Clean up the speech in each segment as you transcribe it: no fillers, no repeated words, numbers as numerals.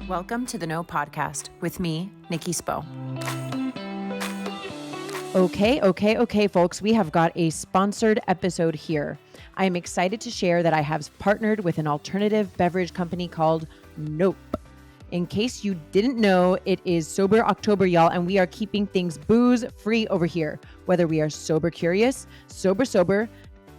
Welcome to the No Podcast with me, Nikki Spo. Okay, folks. We have got a sponsored episode here. I am excited to share that I have partnered with an alternative beverage company called Nope. In case you didn't know, it is Sober October, y'all, and we are keeping things booze free over here. Whether we are sober curious, sober,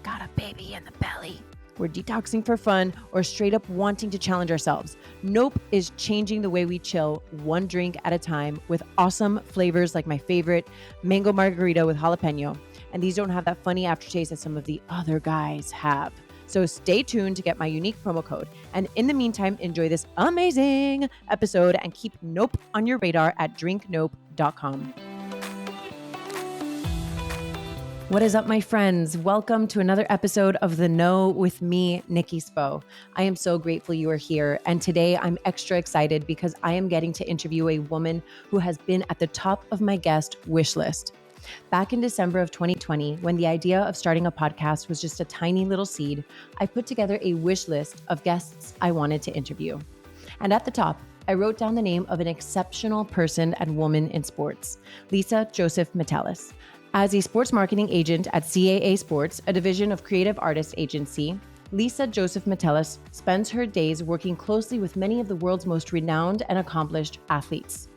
got a baby in the belly, we're detoxing for fun, or straight up wanting to challenge ourselves, Nope is changing the way we chill one drink at a time with awesome flavors like my favorite mango margarita with jalapeno. And these don't have that funny aftertaste that some of the other guys have. So stay tuned to get my unique promo code. And in the meantime, enjoy this amazing episode and keep Nope on your radar at drinknope.com. What is up, my friends? Welcome to another episode of The No with me, Nikki Spo. I am so grateful you are here. And today I'm extra excited because I am getting to interview a woman who has been at the top of my guest wish list. Back in December of 2020, when the idea of starting a podcast was just a tiny little seed, I put together a wish list of guests I wanted to interview. And at the top, I wrote down the name of an exceptional person and woman in sports, Lisa Joseph Metelus. As a sports marketing agent at CAA Sports, a division of creative artist agency, Lisa Joseph Metelus spends her days working closely with many of the world's most renowned and accomplished athletes.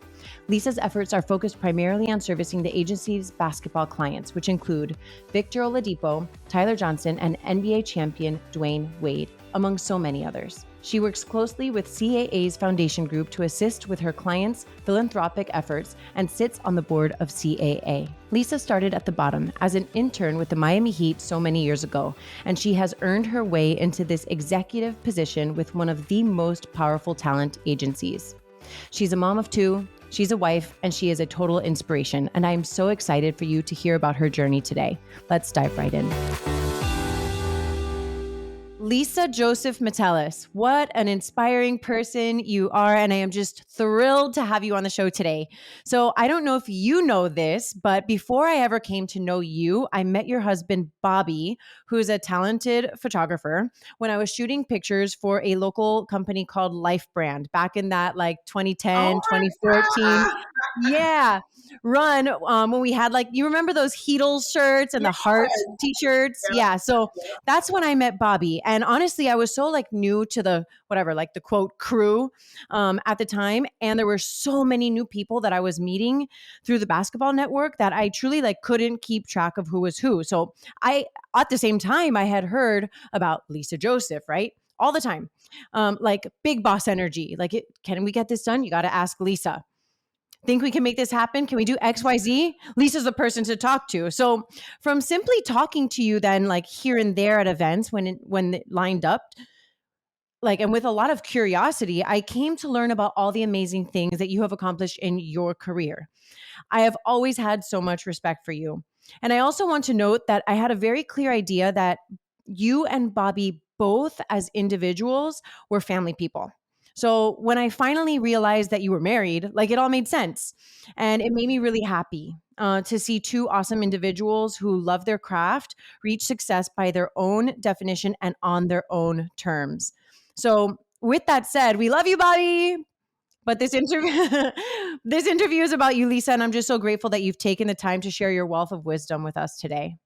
Lisa's efforts are focused primarily on servicing the agency's basketball clients, which include Victor Oladipo, Tyler Johnson, and NBA champion Dwayne Wade, among so many others. She works closely with CAA's foundation group to assist with her clients' philanthropic efforts and sits on the board of CAA. Lisa started at the bottom as an intern with the Miami Heat so many years ago, and she has earned her way into this executive position with one of the most powerful talent agencies. She's a mom of two, she's a wife, and she is a total inspiration, and I am so excited for you to hear about her journey today. Let's dive right in. Lisa Joseph Metelus, what an inspiring person you are, and I am just thrilled to have you on the show today. So I don't know if you know this, but before I ever came to know you, I met your husband, Bobby, who's a talented photographer, when I was shooting pictures for a local company called Life Brand back in that like 2010, 2014. Yeah, run when we had you remember those Heatles shirts and the heart t-shirts? Yeah, so that's when I met Bobby. And honestly, I was so new to the the quote crew at the time. And there were so many new people that I was meeting through the basketball network that I truly couldn't keep track of who was who. So at the same time, I had heard about Lisa Joseph, right? All the time. Big boss energy. Can we get this done? You got to ask Lisa. Think we can make this happen? Can we do XYZ? Lisa's the person to talk to. So from simply talking to you then here and there at events when it lined up, and with a lot of curiosity, I came to learn about all the amazing things that you have accomplished in your career. I have always had so much respect for you. And I also want to note that I had a very clear idea that you and Bobby both as individuals were family people. So when I finally realized that you were married, it all made sense. And it made me really happy to see two awesome individuals who love their craft reach success by their own definition and on their own terms. So with that said, we love you, Bobby. But this interview, this interview is about you, Lisa, and I'm just so grateful that you've taken the time to share your wealth of wisdom with us today.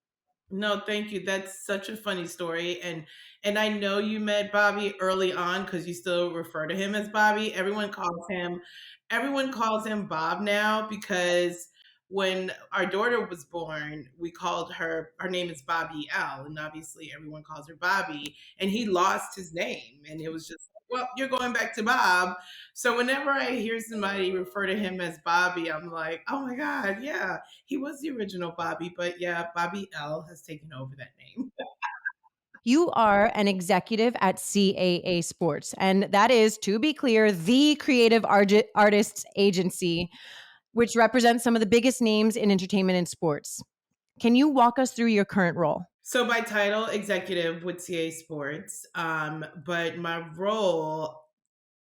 No, thank you. That's such a funny story, and I know you met Bobby early on because you still refer to him as Bobby. Everyone calls him Bob now because when our daughter was born, we called her. Her name is Bobby L, and obviously everyone calls her Bobby. And he lost his name, and it was just well, you're going back to Bob. So whenever I hear somebody refer to him as Bobby, I'm like, oh my god, yeah, he was the original Bobby, but yeah, Bobby L has taken over that name. You are an executive at CAA Sports, and that is, to be clear, the creative artists agency, which represents some of the biggest names in entertainment and sports. Can you walk us through your current role? So by title, executive with CAA Sports, but my role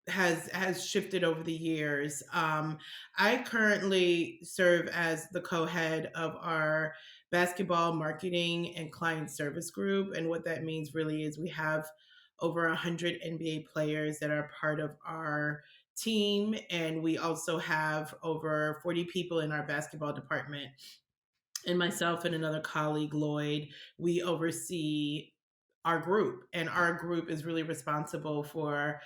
has shifted over the years. I currently serve as the co-head of our basketball marketing and client service group, and what that means really is we have over 100 NBA players that are part of our team, and we also have over 40 people in our basketball department. And myself and another colleague, Lloyd, we oversee our group, and our group is really responsible for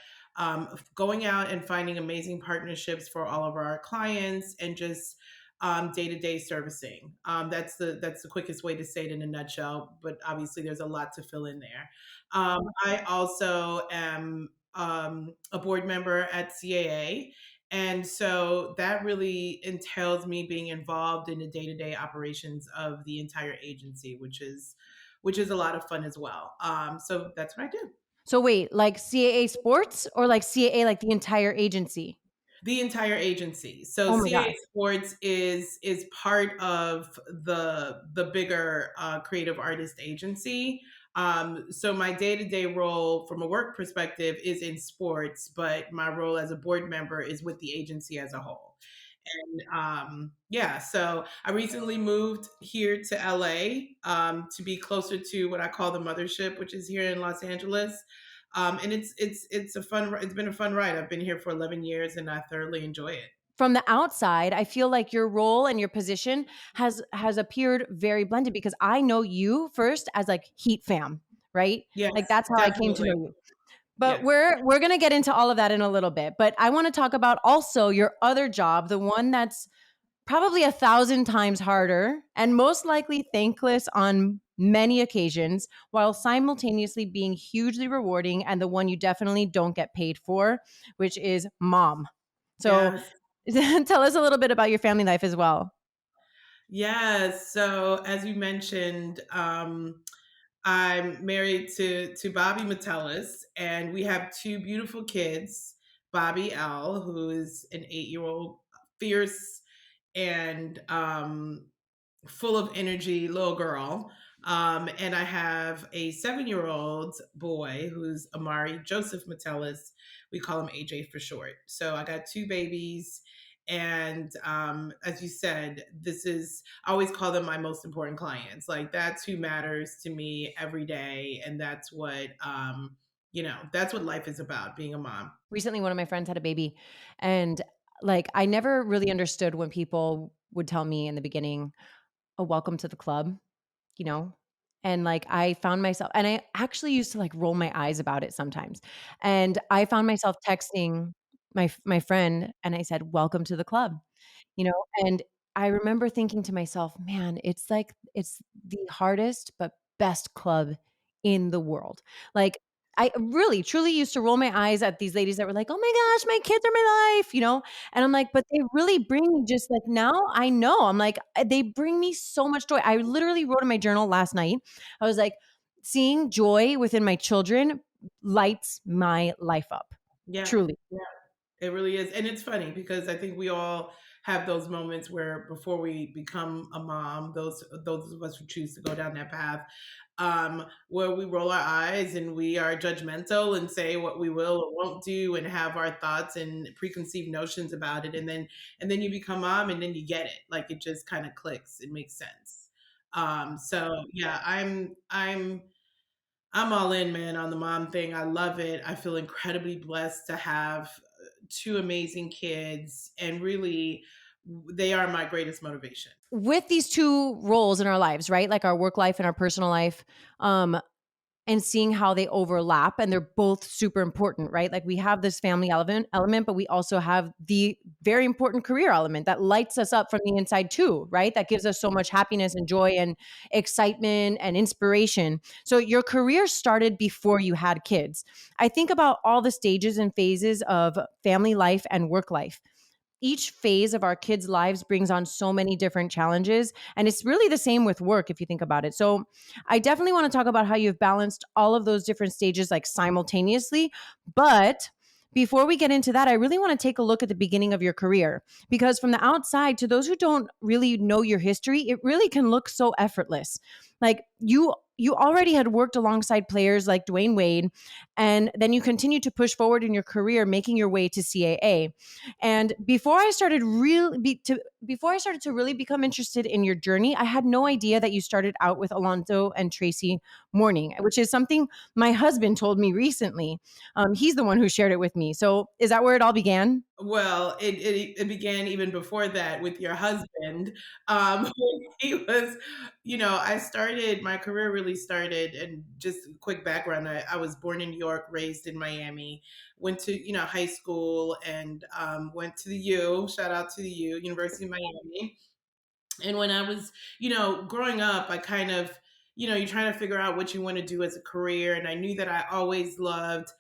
going out and finding amazing partnerships for all of our clients, and just day-to-day servicing. That's the quickest way to say it in a nutshell, but obviously there's a lot to fill in there. I also am a board member at CAA, and so that really entails me being involved in the day-to-day operations of the entire agency, which is a lot of fun as well. So that's what I do. So wait, like CAA Sports or like CAA, like the entire agency? The entire agency. So Oh my CAA gosh. Sports is part of the bigger creative artist agency. So my day to day role from a work perspective is in sports, but my role as a board member is with the agency as a whole. And yeah, so I recently moved here to LA to be closer to what I call the mothership, which is here in Los Angeles. And it's been a fun ride. I've been here for 11 years, and I thoroughly enjoy it. From the outside, I feel like your role and your position has appeared very blended, because I know you first as like Heat fam, right? Yes, Like that's how I came to definitely. know you. But Yes. we're going to get into all of that in a little bit. But I want to talk about also your other job, the one that's probably 1,000 times harder and most likely thankless on many occasions, while simultaneously being hugely rewarding, and the one you definitely don't get paid for, which is mom. So Yes. tell us a little bit about your family life as well. Yes. So as you mentioned, I'm married to Bobby Metelus, and we have two beautiful kids. Bobby L, who is an 8-year old, fierce and full of energy little girl. And I have a 7-year old boy who's Amari Joseph Metelus. We call him AJ for short. So I got two babies. And as you said, I always call them my most important clients. Like, that's who matters to me every day. And that's what life is about, being a mom. Recently, one of my friends had a baby, and like I never really understood when people would tell me in the beginning, "Oh, welcome to the club," you know? And like I found myself, and I actually used to like roll my eyes about it sometimes. And I found myself texting my friend, and I said, "Welcome to the club." You know, and I remember thinking to myself, "Man, it's like it's the hardest but best club in the world." Like, I really truly used to roll my eyes at these ladies that were like, "Oh my gosh, my kids are my life," you know? And I'm like, "But they really bring me just like now I know." I'm like, They bring me so much joy." I literally wrote in my journal last night. I was like, "Seeing joy within my children lights my life up." Yeah. Truly. It really is. And it's funny because I think we all have those moments where before we become a mom, those of us who choose to go down that path, where we roll our eyes and we are judgmental and say what we will or won't do and have our thoughts and preconceived notions about it. And then you become mom, and then you get it. Like, it just kind of clicks. It makes sense. So yeah, I'm all in, man, on the mom thing. I love it. I feel incredibly blessed to have two amazing kids, and really, they are my greatest motivation. With these two roles in our lives, right? Like our work life and our personal life, and seeing how they overlap, and they're both super important, right? Like we have this family element, but we also have the very important career element that lights us up from the inside too, right? That gives us so much happiness and joy and excitement and inspiration. So your career started before you had kids. I think about all the stages and phases of family life and work life. Each phase of our kids' lives brings on so many different challenges. And it's really the same with work if you think about it. So I definitely want to talk about how you've balanced all of those different stages like simultaneously. But before we get into that, I really want to take a look at the beginning of your career, because from the outside, to those who don't really know your history, it really can look so effortless. Like you already had worked alongside players like Dwayne Wade, and then you continued to push forward in your career, making your way to CAA. And before I started to really become interested in your journey, I had no idea that you started out with Alonzo and Tracy Mourning, which is something my husband told me recently. He's the one who shared it with me. So is that where it all began? Well, it began even before that with your husband. When he was, I started my career really started, and just a quick background. I was born in New York, raised in Miami, went to high school, and went to the U. Shout out to the U, University of Miami. And when I was, growing up, I kind of, you're trying to figure out what you want to do as a career. And I knew that I always loved,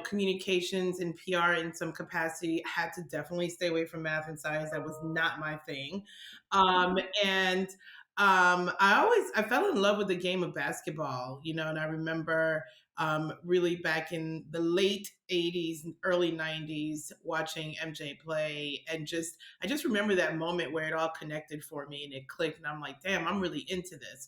communications and PR in some capacity. I had to definitely stay away from math and science. That was not my thing. And I fell in love with the game of basketball, and I remember really back in the late 80s and early 90s watching MJ play, and I just remember that moment where it all connected for me and it clicked, and I'm like, damn, I'm really into this.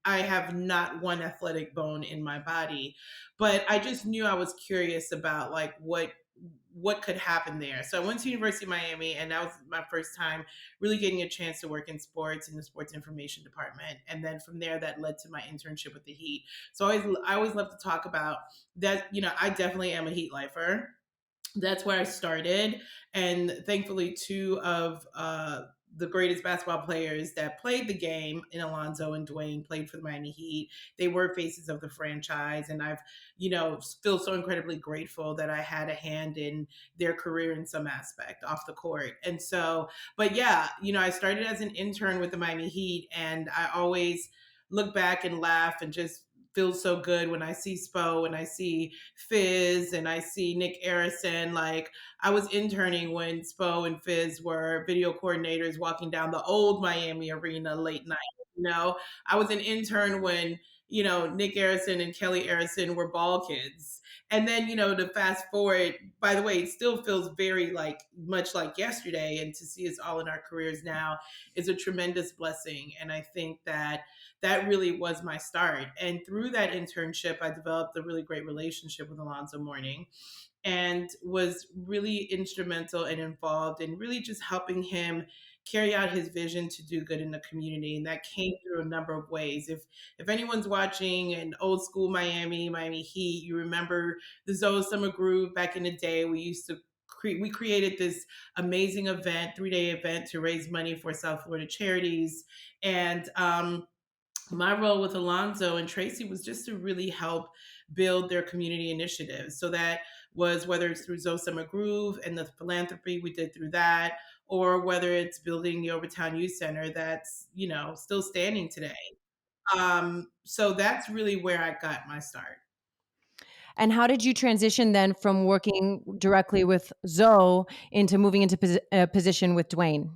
I have not one athletic bone in my body, but I just knew I was curious about like what could happen there. So I went to University of Miami, and that was my first time really getting a chance to work in sports in the sports information department. And then from there, that led to my internship with the Heat. So I always love to talk about that. I definitely am a Heat lifer. That's where I started. And thankfully, two of the greatest basketball players that played the game in Alonzo and Dwayne played for the Miami Heat. They were faces of the franchise. And I've, feel so incredibly grateful that I had a hand in their career in some aspect off the court. And so, but yeah, I started as an intern with the Miami Heat, and I always look back and laugh and just feels so good when I see Spo and I see Fizz and I see Nick Arison. Like, I was interning when Spo and Fizz were video coordinators walking down the old Miami arena late night. I was an intern when, Nick Arison and Kelly Arison were ball kids. And then, to fast forward, by the way, it still feels very like much like yesterday. And to see us all in our careers now is a tremendous blessing. And I think that really was my start. And through that internship, I developed a really great relationship with Alonzo Mourning, and was really instrumental and involved in really just helping him carry out his vision to do good in the community. And that came through a number of ways. If anyone's watching an old school Miami Heat, you remember the Zoe Summer Groove back in the day. We created this amazing event, 3-day event, to raise money for South Florida charities. And my role with Alonzo and Tracy was just to really help build their community initiatives. So that was whether it's through Zoe Summer Groove and the philanthropy we did through that, or whether it's building the Overtown Youth Center that's, still standing today. So that's really where I got my start. And how did you transition then from working directly with Zoe into moving into a position with Dwayne?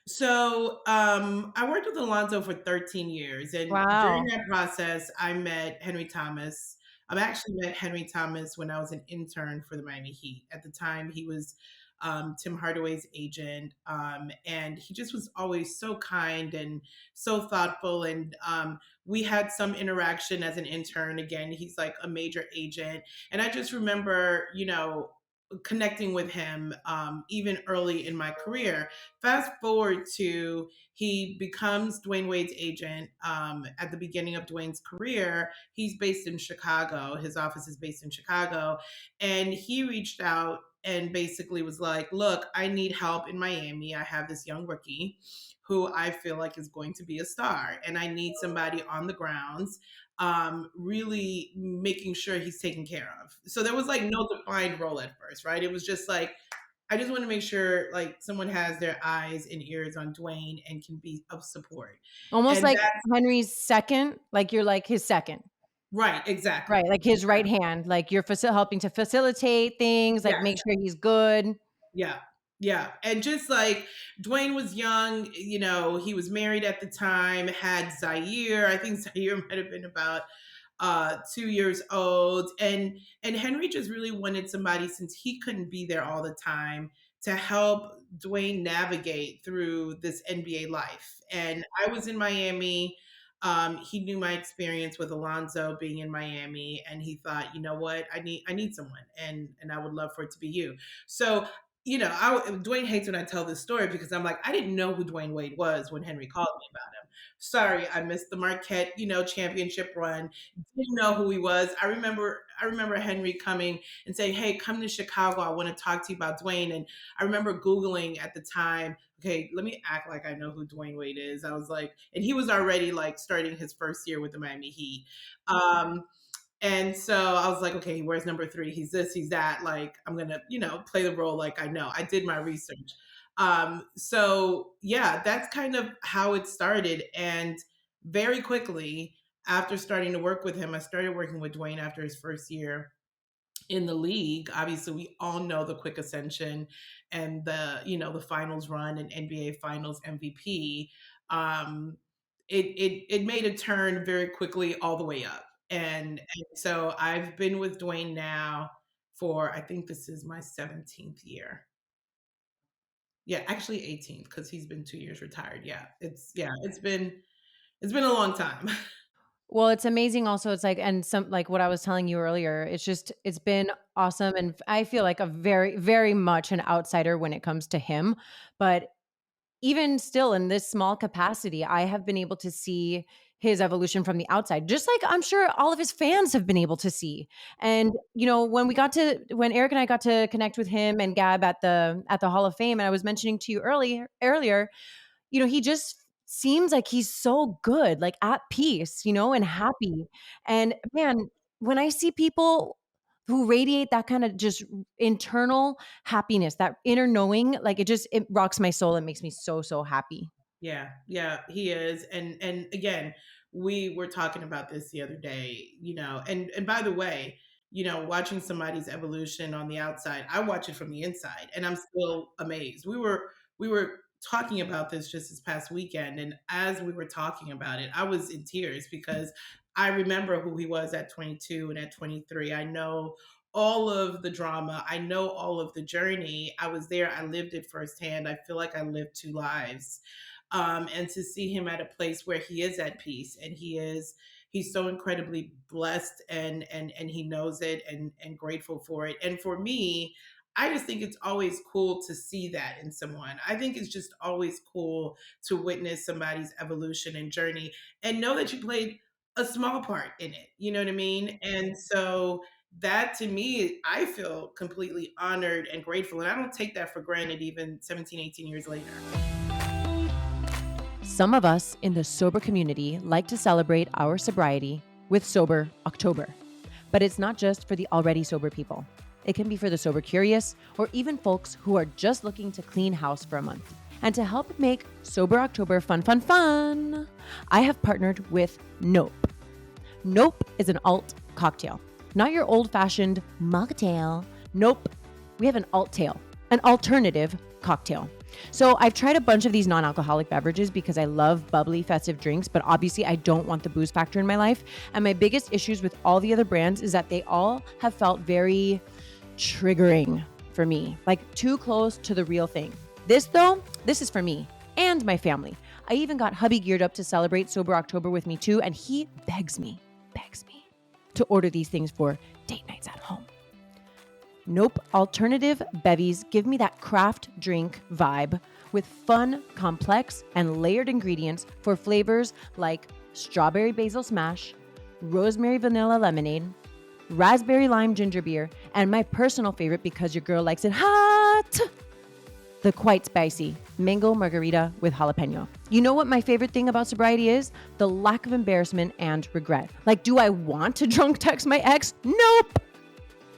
So I worked with Alonzo for 13 years. And during Wow. that process, I met Henry Thomas. I actually met Henry Thomas when I was an intern for the Miami Heat. At the time, he was Tim Hardaway's agent. And he just was always so kind and so thoughtful. And we had some interaction as an intern. Again, he's like a major agent. And I just remember, connecting with him even early in my career. Fast forward to he becomes Dwayne Wade's agent at the beginning of Dwayne's career. He's based in Chicago. His office is based in Chicago. And he reached out and basically was like, look, I need help in Miami. I have this young rookie who I feel like is going to be a star, and I need somebody on the grounds really making sure he's taken care of. So there was like no defined role at first, right? It was just like, I just want to make sure like someone has their eyes and ears on Dwayne and can be of support. Almost And like that's Henry's second, like you're like his second, right, exactly. right? Like his right Exactly. hand, like you're helping to facilitate things, like make Yes. sure he's good. Yeah. Yeah. And just like Dwayne was young, he was married at the time, had Zaire. I think Zaire might have been about 2 years old. And Henry just really wanted somebody, since he couldn't be there all the time, to help Dwayne navigate through this NBA life. And I was in Miami He knew my experience with Alonzo being in Miami, and he thought, you know what, I need someone, and I would love for it to be you. So, Dwayne hates when I tell this story because I'm like, I didn't know who Dwayne Wade was when Henry called me about him. Sorry, I missed the Marquette, championship run. Didn't know who he was. I remember Henry coming and saying, "Hey, come to Chicago. I want to talk to you about Dwayne." And I remember Googling at the time, okay, let me act like I know who Dwayne Wade is. I was like, and he was already like starting his first year with the Miami Heat. Um, and so I was like, okay, he wears number 3. He's this, he's that. Like, I'm going to, play the role like I know. I did my research. So yeah, that's kind of how it started. And very quickly after starting to work with him, I started working with Dwayne after his first year in the league. Obviously, we all know the quick ascension and the finals run and NBA Finals MVP. Um, it made a turn very quickly all the way up, and so I've been with Dwayne now for, I think this is my 17th year. Yeah, actually 18th because he's been 2 years retired. It's been a long time. Well, it's amazing also. It's like, and some, like what I was telling you earlier, it's been awesome. And I feel like a very, very much an outsider when it comes to him. But even still, in this small capacity, I have been able to see his evolution from the outside, just like I'm sure all of his fans have been able to see. And when Eric and I got to connect with him and Gab at the Hall of Fame, and I was mentioning to you earlier, he just seems like he's so good, like at peace, and happy. And man, when I see people who radiate that kind of just internal happiness, that inner knowing, like it rocks my soul. It makes me so, so happy. Yeah, yeah, he is. And again, we were talking about this the other day, and by the way, watching somebody's evolution on the outside, I watch it from the inside and I'm still amazed. We were talking about this just this past weekend, and as we were talking about it, I was in tears because I remember who he was at 22 and at 23. I know all of the drama. I know all of the journey. I was there. I lived it firsthand. I feel like I lived 2 lives, and to see him at a place where he is at peace and he's so incredibly blessed, and he knows it, and grateful for it. And for me, I just think it's always cool to see that in someone. I think it's just always cool to witness somebody's evolution and journey and know that you played a small part in it. You know what I mean? And so that, to me, I feel completely honored and grateful. And I don't take that for granted even 17, 18 years later. Some of us in the sober community like to celebrate our sobriety with Sober October. But it's not just for the already sober people. It can be for the sober curious, or even folks who are just looking to clean house for a month. And to help make Sober October fun, fun, fun, I have partnered with Nope. Nope is an alt cocktail, not your old-fashioned mocktail. Nope, we have an alt-tail, an alternative cocktail. So I've tried a bunch of these non-alcoholic beverages because I love bubbly, festive drinks, but obviously I don't want the booze factor in my life. And my biggest issues with all the other brands is that they all have felt very triggering for me, like too close to the real thing. This is for me and my family. I even got hubby geared up to celebrate Sober October with me too, and he begs me to order these things for date nights at home. Nope, alternative bevies give me that craft drink vibe with fun, complex, and layered ingredients for flavors like strawberry basil smash, rosemary vanilla lemonade, raspberry lime ginger beer, and my personal favorite because your girl likes it hot, the quite spicy mango margarita with jalapeno. You know what my favorite thing about sobriety is? The lack of embarrassment and regret. Like, do I want to drunk text my ex? Nope.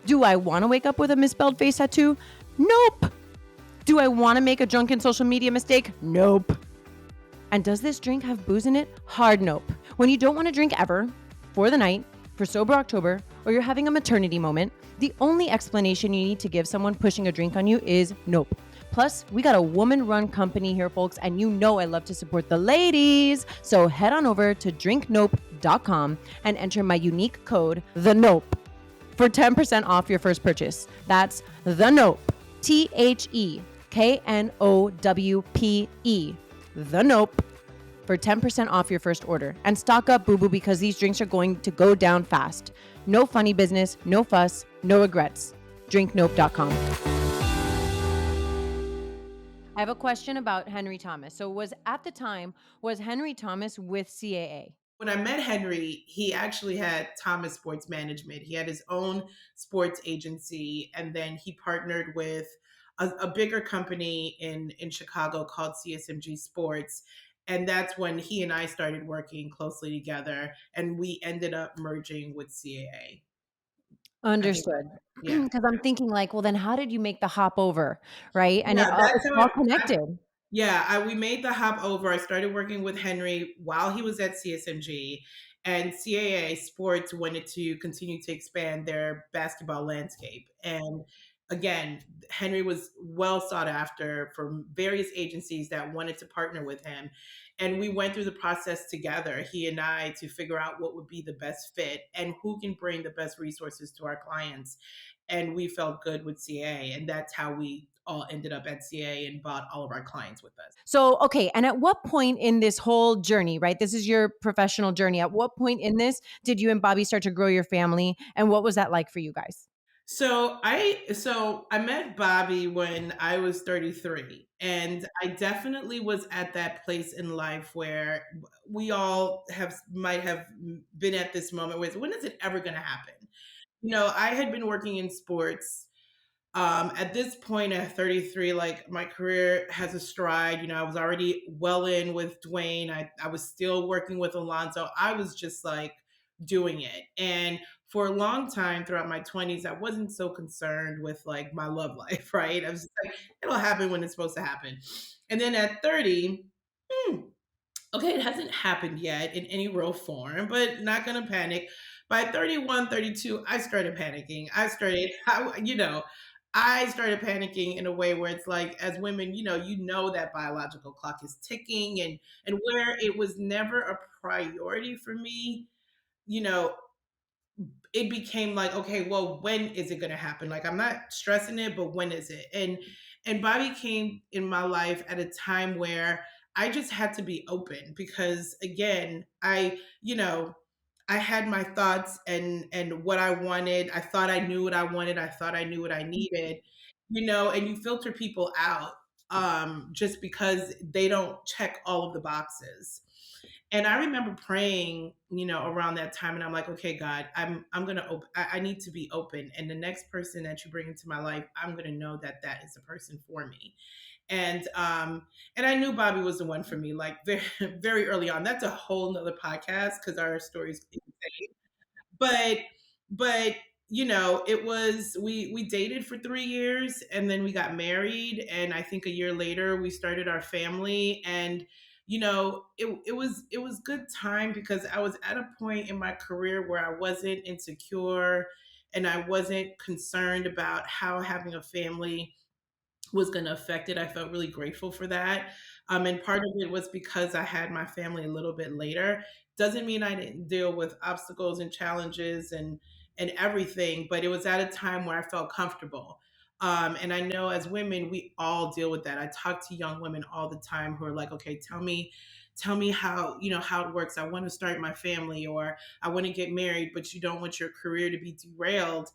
Do I want to wake up with a misspelled face tattoo? Nope. Do I want to make a drunken social media mistake? Nope. And does this drink have booze in it? Hard nope. When you don't want to drink ever, for the night, for Sober October, or you're having a maternity moment, the only explanation you need to give someone pushing a drink on you is nope. Plus, we got a woman-run company here, folks, and you know I love to support the ladies. So head on over to drinknope.com and enter my unique code, the Nope, for 10% off your first purchase. That's the Nope, THEKNOWPE, the Nope, for 10% off your first order. And stock up, boo boo, because these drinks are going to go down fast. No funny business, no fuss, no regrets. drinknope.com. I have a question about Henry Thomas. So was Henry Thomas with CAA? When I met Henry, he actually had Thomas Sports Management. He had his own sports agency, and then he partnered with a bigger company in Chicago called CSMG Sports. And that's when he and I started working closely together, and we ended up merging with CAA. I think, Understood. yeah. Because I'm thinking like, well, then how did you make the hop over, right? And Yeah, that's it's how all I connected. Yeah, we made the hop over. I started working with Henry while he was at CSMG, and CAA Sports wanted to continue to expand their basketball landscape. And again, Henry was well sought after from various agencies that wanted to partner with him. And we went through the process together, he and I, to figure out what would be the best fit and who can bring the best resources to our clients. And we felt good with CA, and that's how we all ended up at CA and bought all of our clients with us. So, okay. And at what point in this whole journey, right? This is your professional journey. At what point in this did you and Bobby start to grow your family? And what was that like for you guys? So I met Bobby when I was 33, and I definitely was at that place in life where we all have might have been at this moment where when is it ever going to happen? I had been working in sports. At this point, at 33, like my career has a stride. I was already well in with Dwayne. I was still working with Alonzo. I was just like doing it. And for a long time throughout my 20s, I wasn't so concerned with like my love life, right? I was just like, it'll happen when it's supposed to happen. And then at 30, hmm, okay, it hasn't happened yet in any real form, but not going to panic. By 31, 32, I started panicking. I started panicking in a way where it's like, as women, you know that biological clock is ticking, and where it was never a priority for me, you know, it became like, okay, well, when is it going to happen? Like, I'm not stressing it, but when is it? And Bobby came in my life at a time where I just had to be open because, again, I had my thoughts and what I wanted. I thought I knew what I wanted. I thought I knew what I needed, and you filter people out just because they don't check all of the boxes. And I remember praying, around that time, and I'm like, okay, God, I'm gonna open. I need to be open, and the next person that you bring into my life, I'm gonna know that that is the person for me. And I knew Bobby was the one for me, like very very early on. That's a whole nother podcast because our stories insane. But it was we dated for 3 years, and then we got married, and I think a year later we started our family. And it was good time because I was at a point in my career where I wasn't insecure, and I wasn't concerned about how having a family was going to affect it. I felt really grateful for that. And part of it was because I had my family a little bit later. Doesn't mean I didn't deal with obstacles and challenges and everything, but it was at a time where I felt comfortable. And I know as women, we all deal with that. I talk to young women all the time who are like, okay, tell me how it works. I want to start my family, or I want to get married, but you don't want your career to be derailed.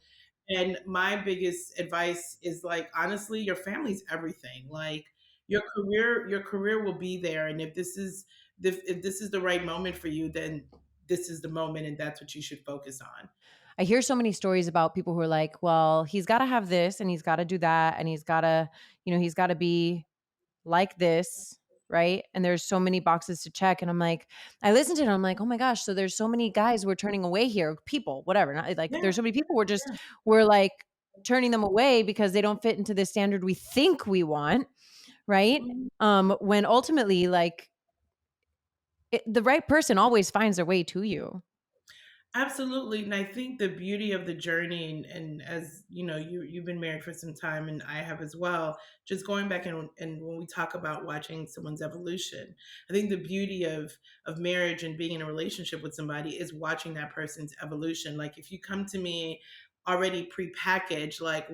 And my biggest advice is like, honestly, your family's everything. Like your career will be there. And if this is the right moment for you, then this is the moment, and that's what you should focus on. I hear so many stories about people who are like, well, he's got to have this and he's got to do that and he's got to be like this, right? And there's so many boxes to check. And I'm like, I listened to it. And I'm like, oh my gosh. So there's so many guys we're turning away here, people, whatever. Not, like Yeah. there's so many people we're like turning them away because they don't fit into the standard we think we want, right? Yeah. When ultimately, like the right person always finds their way to you. Absolutely. And I think the beauty of the journey, and as you've been married for some time, and I have as well, just going back and when we talk about watching someone's evolution, I think the beauty of marriage and being in a relationship with somebody is watching that person's evolution. Like if you come to me already prepackaged, like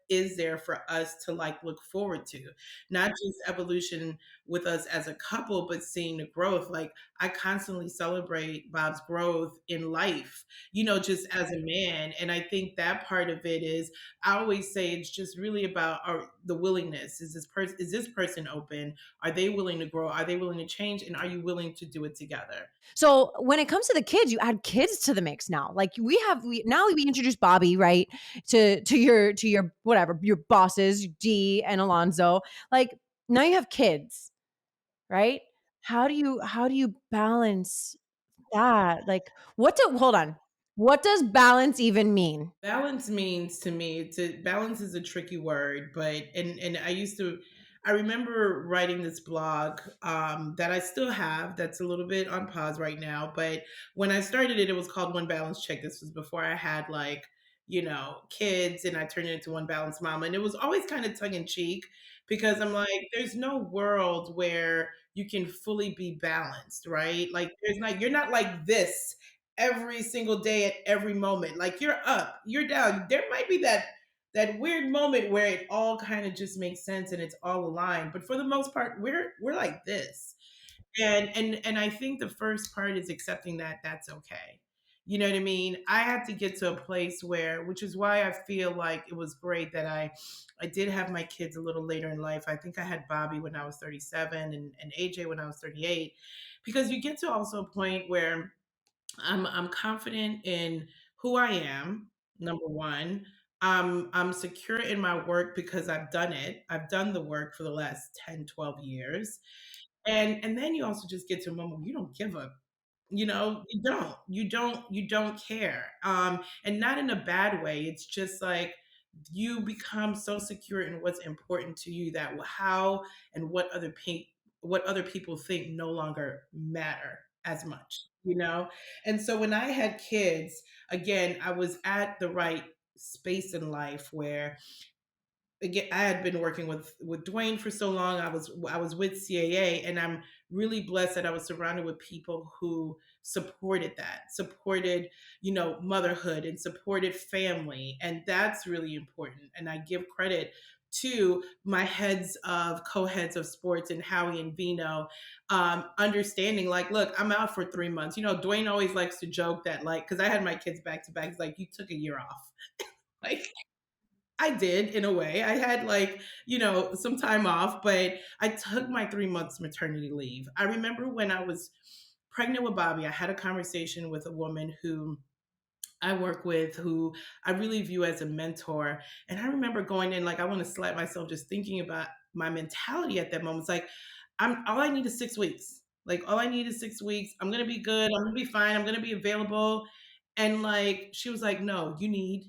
is there for us to like look forward to? Not just evolution with us as a couple, but seeing the growth. Like I constantly celebrate Bob's growth in life, just as a man. And I think that part of it is, I always say it's just really about the willingness. Is this person open? Are they willing to grow? Are they willing to change? And are you willing to do it together? So when it comes to the kids, you add kids to the mix now. Like we now we introduced Bobby, right? To your whatever, your bosses, D and Alonzo. Like now you have kids, right? How do you balance that? Like hold on. What does balance even mean? Balance means to me, balance is a tricky word, but and I remember writing this blog that I still have, that's a little bit on pause right now, but when I started it, it was called One Balance Check. This was before I had like, kids, and I turned it into One Balance Mama. And it was always kind of tongue in cheek because I'm like, there's no world where you can fully be balanced, right? Like you're not like this every single day at every moment. Like you're up, you're down. There might be that weird moment where it all kind of just makes sense and it's all aligned. But for the most part, we're like this. And I think the first part is accepting that that's okay. You know what I mean? I had to get to a place where, which is why I feel like it was great that I did have my kids a little later in life. I think I had Bobby when I was 37 and AJ when I was 38, because you get to also a point where I'm confident in who I am, number one. I'm secure in my work because I've done it. I've done the work for the last 10, 12 years. And then you also just get to a moment where you don't give up. You don't care. And not in a bad way. It's just like you become so secure in what's important to you that how and what other people think no longer matter as much. And so when I had kids, again, I was at the right space in life where, again, I had been working with Dwayne for so long. I was with CAA, and I'm really blessed that I was surrounded with people who supported that, supported, motherhood and supported family. And that's really important. And I give credit to my co-heads of sports and Howie and Vino, understanding like, look, I'm out for 3 months. Dwayne always likes to joke that, like, because I had my kids back to back, he's like, you took a year off. Like, I did, in a way. I had like, some time off, but I took my 3 months maternity leave. I remember when I was pregnant with Bobby, I had a conversation with a woman who I work with, who I really view as a mentor. And I remember going in, like, I want to slap myself just thinking about my mentality at that moment. It's like, all I need is 6 weeks. Like, all I need is 6 weeks. I'm going to be good. I'm going to be fine. I'm going to be available. And like, she was like, no, you need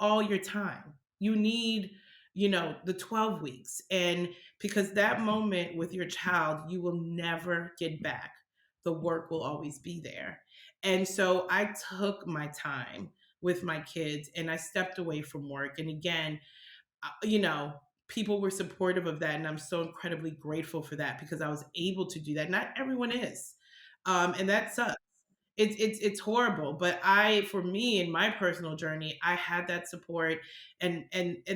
all your time. You need, the 12 weeks. And because that moment with your child, you will never get back. The work will always be there. And so I took my time with my kids and I stepped away from work. And again, people were supportive of that. And I'm so incredibly grateful for that because I was able to do that. Not everyone is. And that sucks. It's horrible, but for me in my personal journey, I had that support, and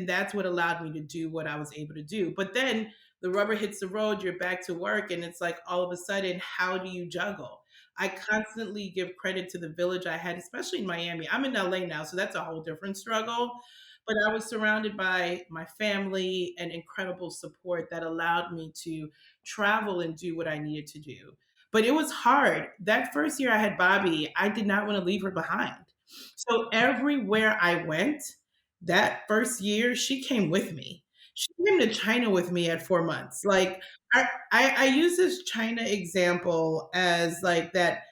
that's what allowed me to do what I was able to do. But then the rubber hits the road, you're back to work, and it's like all of a sudden, how do you juggle? I constantly give credit to the village I had, especially in Miami. I'm in LA now, so that's a whole different struggle. But I was surrounded by my family and incredible support that allowed me to travel and do what I needed to do. But it was hard. That first year I had Bobby, I did not want to leave her behind. So everywhere I went, that first year, she came with me. She came to China with me at 4 months. Like I use this China example as like that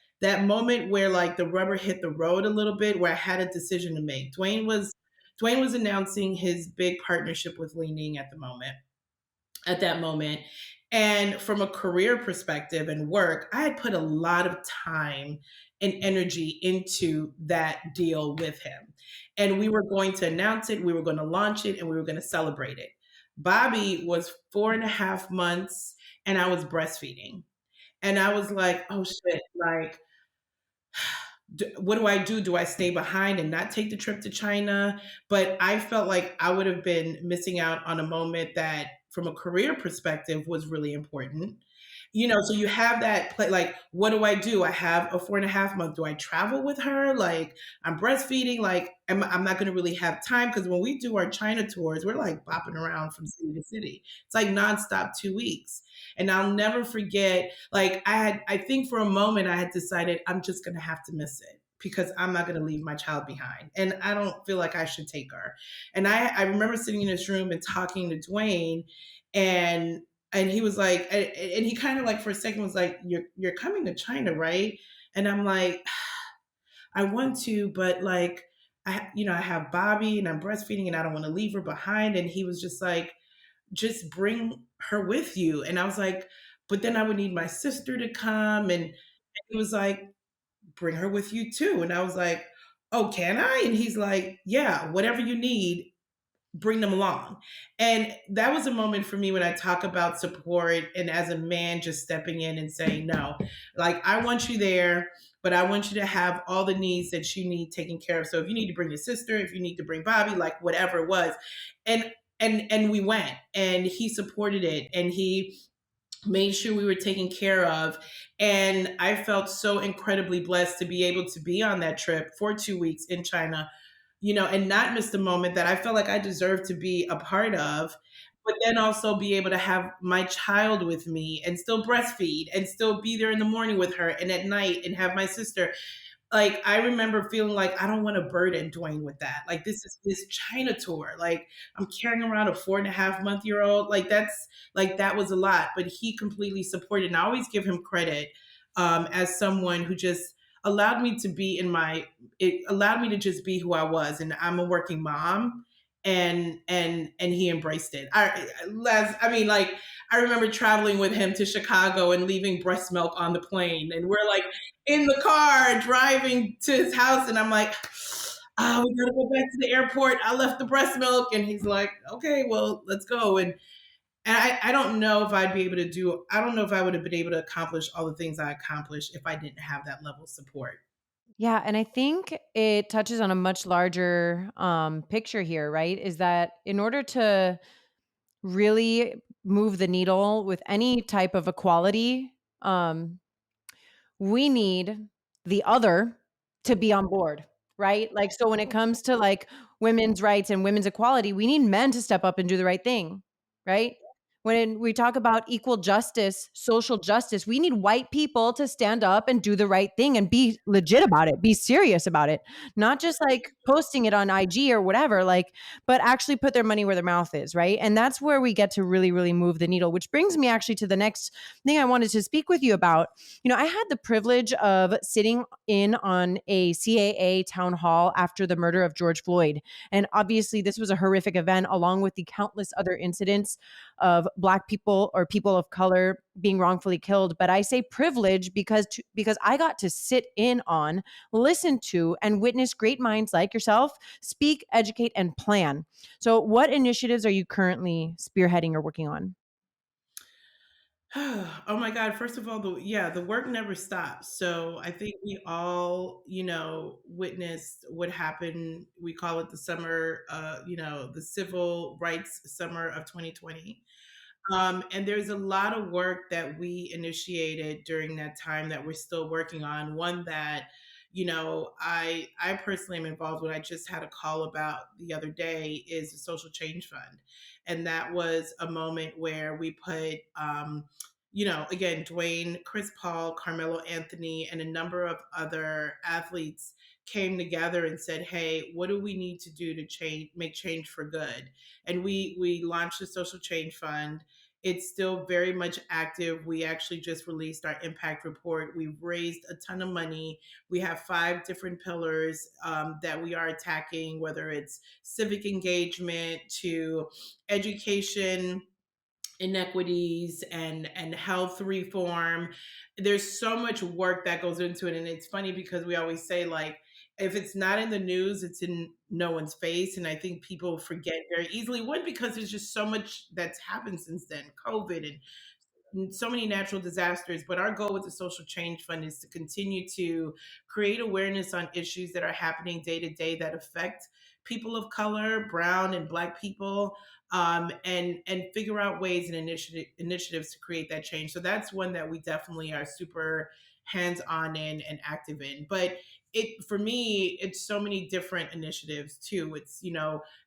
moment where like the rubber hit the road a little bit, where I had a decision to make. Dwayne was announcing his big partnership with Leaning at that moment. And from a career perspective and work, I had put a lot of time and energy into that deal with him. And we were going to announce it, we were going to launch it, and we were going to celebrate it. Bobby was 4.5 months, and I was breastfeeding. And I was like, oh shit, like what do I do? Do I stay behind and not take the trip to China? But I felt like I would have been missing out on a moment that, from a career perspective, was really important. So you have that play, like, what do I do? I have a 4.5 month. Do I travel with her? Like, I'm breastfeeding. Like, I'm not going to really have time, because when we do our China tours, we're like bopping around from city to city. It's like nonstop 2 weeks. And I'll never forget, like, I think for a moment I had decided I'm just going to have to miss it, because I'm not going to leave my child behind. And I don't feel like I should take her. And I remember sitting in this room and talking to Dwayne, and he was like, and he kind of like for a second was like, you're coming to China, right? And I'm like, I want to, but like, I have Bobby and I'm breastfeeding and I don't want to leave her behind. And he was just like, just bring her with you. And I was like, but then I would need my sister to come. And he was like, bring her with you too. And I was like, oh, can I? And he's like, yeah, whatever you need, bring them along. And that was a moment for me when I talk about support, and as a man just stepping in and saying, no, like, I want you there, but I want you to have all the needs that you need taken care of. So if you need to bring your sister, if you need to bring Bobby, like whatever it was. And we went, and he supported it, and he made sure we were taken care of. And I felt so incredibly blessed to be able to be on that trip for 2 weeks in China, and not miss the moment that I felt like I deserved to be a part of, but then also be able to have my child with me and still breastfeed and still be there in the morning with her and at night and have my sister. Like, I remember feeling like I don't want to burden Dwayne with that. Like, this is his China tour. Like, I'm carrying around a 4.5 month-year-old. Like, that was a lot. But he completely supported, and I always give him credit, as someone who just allowed me to be it allowed me to just be who I was. And I'm a working mom, and he embraced it. I mean, like, I remember traveling with him to Chicago and leaving breast milk on the plane, and we're like in the car driving to his house, and I'm like, oh, we gotta go back to the airport. I left the breast milk, and he's like, okay, well, let's go. And I don't know if I'd be able to do. I don't know if I would have been able to accomplish all the things I accomplished if I didn't have that level of support. Yeah, and I think it touches on a much larger picture here, right? Is that in order to really move the needle with any type of equality, um, we need the other to be on board, right? Like, so when it comes to like women's rights and women's equality, we need men to step up and do the right thing, right? When we talk about equal justice, social justice, we need white people to stand up and do the right thing and be legit about it, be serious about it, not just like posting it on IG or whatever, like, but actually put their money where their mouth is, right? And that's where we get to really, really move the needle, which brings me actually to the next thing I wanted to speak with you about. I had the privilege of sitting in on a CAA town hall after the murder of George Floyd. And obviously, this was a horrific event, along with the countless other incidents of Black people or people of color being wrongfully killed. But I say privilege because I got to sit in on, listen to, and witness great minds like yourself speak, educate, and plan. So, what initiatives are you currently spearheading or working on? Oh my God. First of all, the work never stops. So I think we all, witnessed what happened. We call it the summer, the civil rights summer of 2020. And there's a lot of work that we initiated during that time that we're still working on. One that, I personally am involved with. I just had a call about the other day is the Social Change Fund, and that was a moment where we put, again, Dwayne, Chris Paul, Carmelo Anthony, and a number of other athletes came together and said, "Hey, what do we need to do to make change for good?" And we launched the Social Change Fund. It's still very much active. We actually just released our impact report. We've raised a ton of money. We have 5 different pillars that we are attacking, whether it's civic engagement to education inequities and health reform. There's so much work that goes into it, and it's funny because we always say, like, if it's not in the news, it's in no one's face. And I think people forget very easily, one, because there's just so much that's happened since then, COVID and so many natural disasters, but our goal with the Social Change Fund is to continue to create awareness on issues that are happening day to day that affect people of color, brown and black people, and figure out ways and initiatives to create that change. So that's one that we definitely are super hands on in and active in. But it for me, it's so many different initiatives too. It's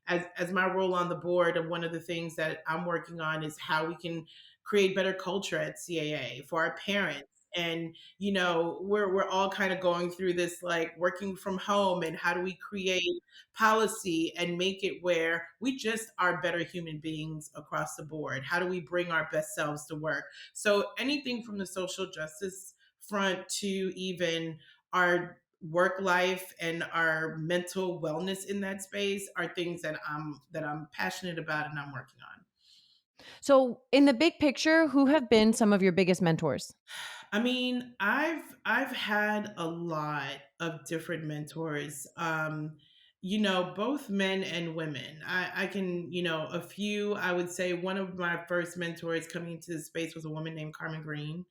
as my role on the board, and one of the things that I'm working on is how we can create better culture at CAA for our parents. And we're all kind of going through this, like, working from home, and how do we create policy and make it where we just are better human beings across the board? How do we bring our best selves to work? So anything from the social justice front to even our work life and our mental wellness in that space are things that I'm passionate about and I'm working on. So, in the big picture, who have been some of your biggest mentors? I mean, I've had a lot of different mentors. Both men and women. I can, a few. I would say one of my first mentors coming into the space was a woman named Carmen Green.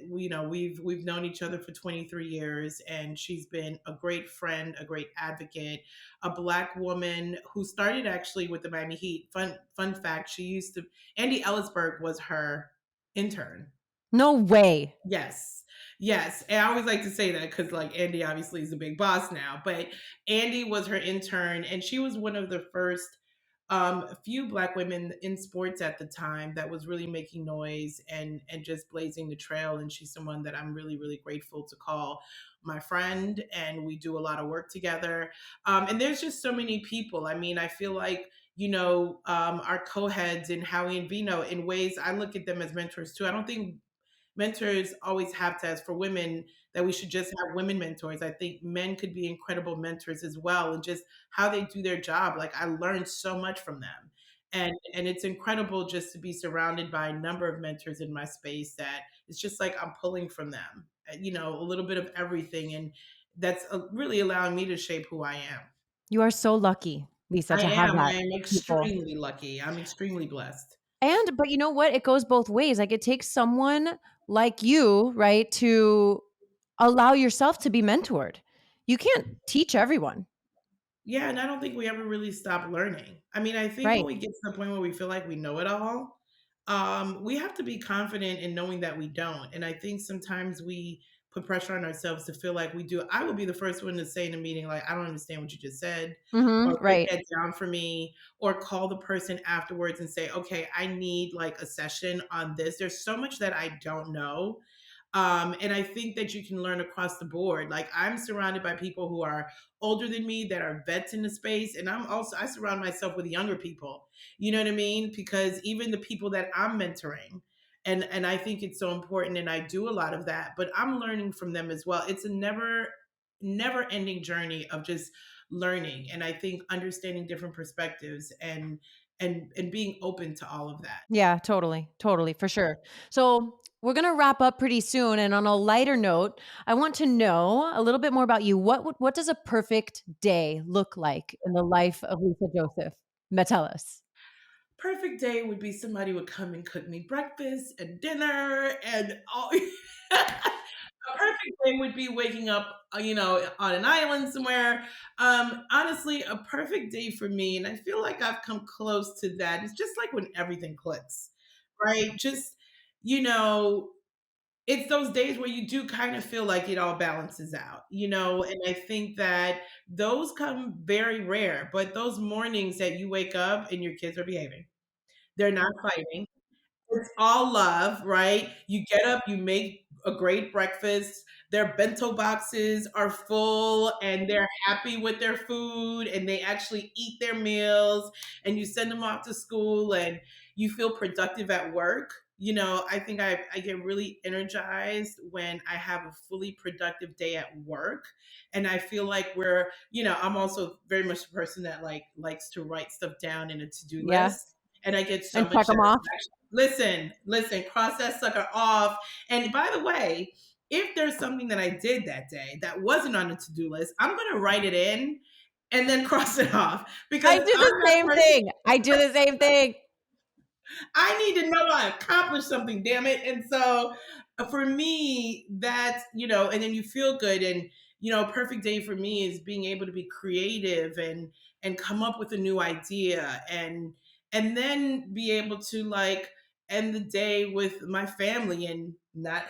We've known each other for 23 years, and she's been a great friend, a great advocate, a black woman who started actually with the Miami Heat. Fun fact: she used to. Andy Ellisberg was her intern. No way. Yes. Yes. And I always like to say that because, like, Andy obviously is a big boss now, but Andy was her intern, and she was one of the first few black women in sports at the time that was really making noise and just blazing the trail. And she's someone that I'm really, really grateful to call my friend, and we do a lot of work together. And there's just so many people. I mean, I feel like, our co-heads and Howie and Vino, in ways I look at them as mentors too. I don't think mentors always have to, as for women, that we should just have women mentors. I think men could be incredible mentors as well, and just how they do their job. Like, I learned so much from them. And it's incredible just to be surrounded by a number of mentors in my space that it's just like I'm pulling from them, a little bit of everything. And that's really allowing me to shape who I am. You are so lucky, Lisa, I to have am. I that am people. extremely lucky. I'm extremely blessed. But you know what? It goes both ways. Like it takes someone like you, right, to allow yourself to be mentored. You can't teach everyone, Yeah, and I don't think we ever really stop learning. I mean, I think when right? we get to the point where we feel like we know it all, we have to be confident in knowing that we don't. And I think sometimes we put pressure on ourselves to feel like we do. I would be the first one to say in a meeting, like, I don't understand what you just said, or break Right. that down for me, or call the person afterwards and say, okay, I need like a session on this. There's so much that I don't know, and I think that you can learn across the board. Like, I'm surrounded by people who are older than me, that are vets in the space. And I surround myself with younger people. You know what I mean? Because even the people that I'm mentoring, and I think it's so important, and I do a lot of that, but I'm learning from them as well. It's a never ending journey of just learning. And I think understanding different perspectives and being open to all of that. Yeah, totally. Totally, for sure. So, we're going to wrap up pretty soon and on a lighter note, I want to know a little bit more about you. What does a perfect day look like in the life of Lisa Joseph Metelus? Perfect day would be somebody would come and cook me breakfast and dinner and all. A perfect day would be waking up, on an island somewhere. Honestly, a perfect day for me, and I feel like I've come close to that. It's just like when everything clicks, right? Just, you know, it's those days where you do kind of feel like it all balances out, and I think that those come very rare. But those mornings that you wake up and your kids are behaving, they're not fighting. It's all love, right? You get up, you make a great breakfast. Their bento boxes are full and they're happy with their food and they actually eat their meals, and you send them off to school and you feel productive at work. I think I get really energized when I have a fully productive day at work. And I feel like I'm also very much a person that likes to write stuff down in a to-do Yeah, list. And I get so and much check them off. satisfaction. Listen, cross that sucker off. And by the way, if there's something that I did that day that wasn't on the to-do list, I'm going to write it in and then cross it off, because I do I'm the that same person. thing. I do the same thing. I need to know I accomplished something, damn it. And so for me, that's, and then you feel good. And, a perfect day for me is being able to be creative and come up with a new idea and then be able to like end the day with my family and not,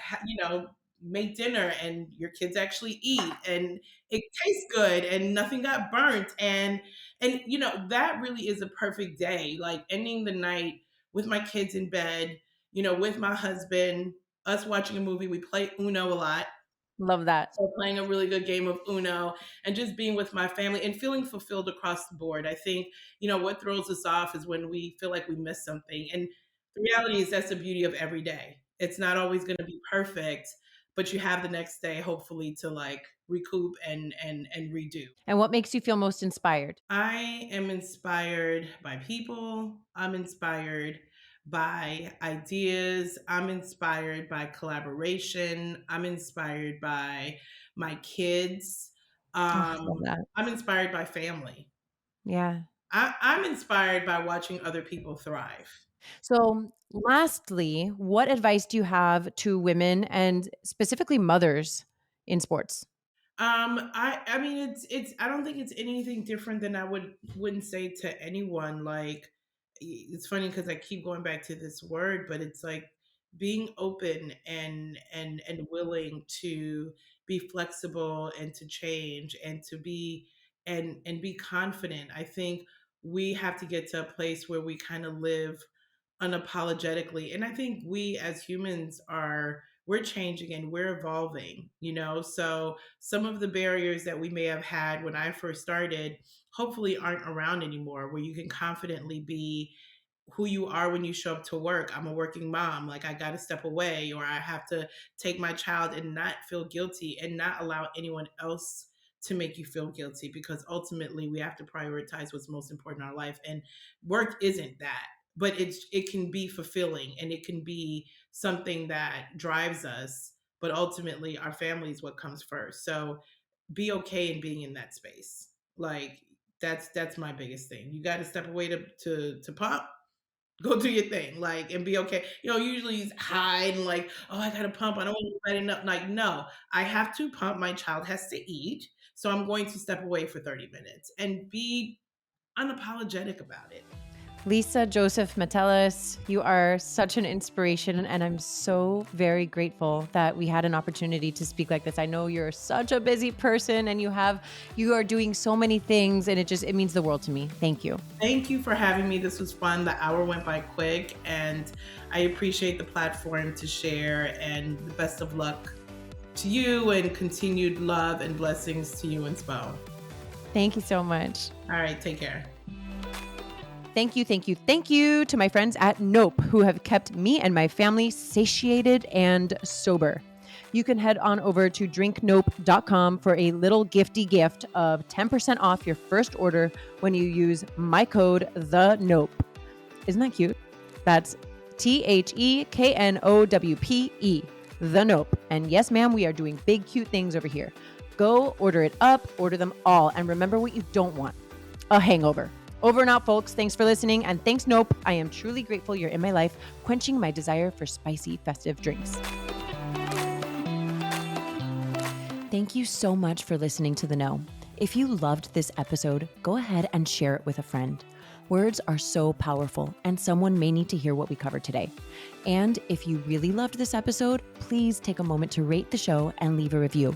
make dinner and your kids actually eat and it tastes good and nothing got burnt. And, that really is a perfect day, like ending the night with my kids in bed, with my husband, us watching a movie. We play Uno a lot. Love that. So playing a really good game of Uno and just being with my family and feeling fulfilled across the board. I think, what throws us off is when we feel like we missed something. And the reality is that's the beauty of every day. It's not always going to be perfect, but you have the next day, hopefully, to like recoup and redo. And what makes you feel most inspired? I am inspired by people. I'm inspired by ideas. I'm inspired by collaboration. I'm inspired by my kids. Oh, love that. I'm inspired by family. Yeah. I'm inspired by watching other people thrive. So, lastly, what advice do you have to women and specifically mothers in sports? I mean it's I don't think it's anything different than I wouldn't say to anyone. Like it's funny because I keep going back to this word, but it's like being open and willing to be flexible and to change and to be and be confident. I think we have to get to a place where we kind of live unapologetically. And I think we as humans we're changing and we're evolving, So some of the barriers that we may have had when I first started hopefully aren't around anymore, where you can confidently be who you are when you show up to work. I'm a working mom. Like I got to step away or I have to take my child and not feel guilty and not allow anyone else to make you feel guilty because ultimately we have to prioritize what's most important in our life and work isn't that, but it can be fulfilling and it can be something that drives us, but ultimately our family is what comes first. So be okay in being in that space. Like that's my biggest thing. You got to step away to pump, go do your thing, like, and be okay. Usually you hide and like, oh, I gotta pump. I don't want to let enough. Like, no, I have to pump. My child has to eat. So I'm going to step away for 30 minutes and be unapologetic about it. Lisa Joseph Metelus, you are such an inspiration, and I'm so very grateful that we had an opportunity to speak like this. I know you're such a busy person, and you are doing so many things, and it means the world to me. Thank you. Thank you for having me. This was fun. The hour went by quick, and I appreciate the platform to share. And the best of luck to you, and continued love and blessings to you and Spo. Thank you so much. All right, take care. Thank you to my friends at Nope, who have kept me and my family satiated and sober. You can head on over to drinknope.com for a little gifty gift of 10% off your first order when you use my code THENOPE. Isn't that cute? That's THEKNOWPE, The Nope. And yes, ma'am, we are doing big, cute things over here. Go order it up, order them all, and remember what you don't want: a hangover. Over and out, folks. Thanks for listening. And thanks, Nope. I am truly grateful you're in my life, quenching my desire for spicy, festive drinks. Thank you so much for listening to The Know. If you loved this episode, go ahead and share it with a friend. Words are so powerful, and someone may need to hear what we covered today. And if you really loved this episode, please take a moment to rate the show and leave a review.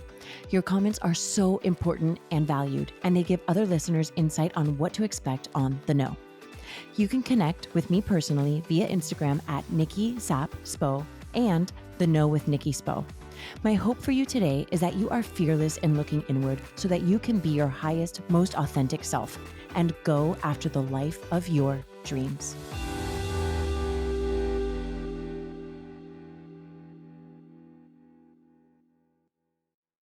Your comments are so important and valued, and they give other listeners insight on what to expect on The Know. You can connect with me personally via Instagram at Nikki Sap Spo and The Know with Nikki Spo. My hope for you today is that you are fearless in looking inward so that you can be your highest, most authentic self and go after the life of your dreams.